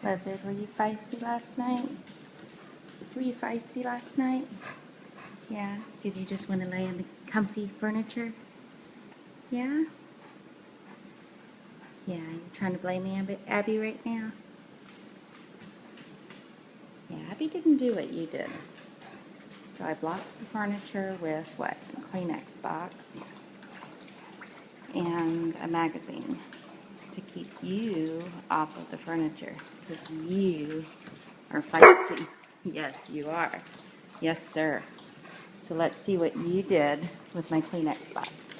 Blizzard, were you feisty last night? Were you feisty last night? Yeah? Did you just want to lay in the comfy furniture? Yeah? Yeah, you're trying to blame Abby right now? Yeah, Abby didn't do what you did. So I blocked the furniture with what? A Kleenex box and a magazine to keep you off of the furniture because you are feisty. Yes, you are. Yes, sir. So let's see what you did with my Kleenex box.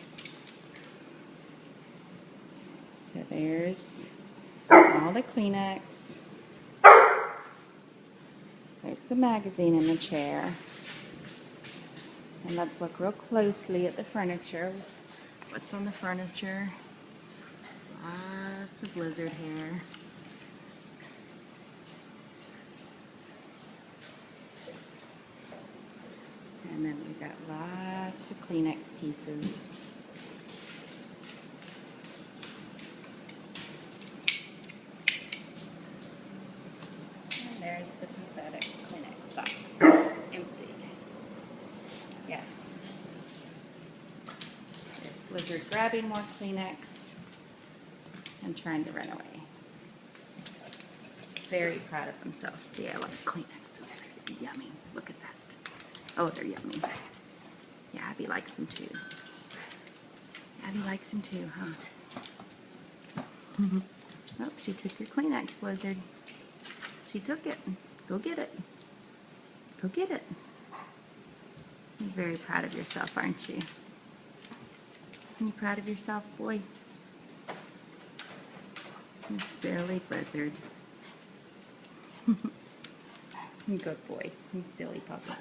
So there's all the Kleenex. There's the magazine in the chair. And let's look real closely at the furniture. What's on the furniture? Lots of lizard hair. And then we've got lots of Kleenex pieces. And there's the pathetic Kleenex box, empty. Yes. There's Blizzard grabbing more Kleenex and trying to run away. Very proud of himself. See, I love Kleenexes. They're yummy. Look at that. Oh, they're yummy. Yeah, Abby likes them too. Abby likes them too, huh? Oh, she took your Kleenex, Blizzard. She took it. Go get it. Go get it. You're very proud of yourself, aren't you? Are you proud of yourself, boy? You silly Blizzard. Good boy. You silly puppy.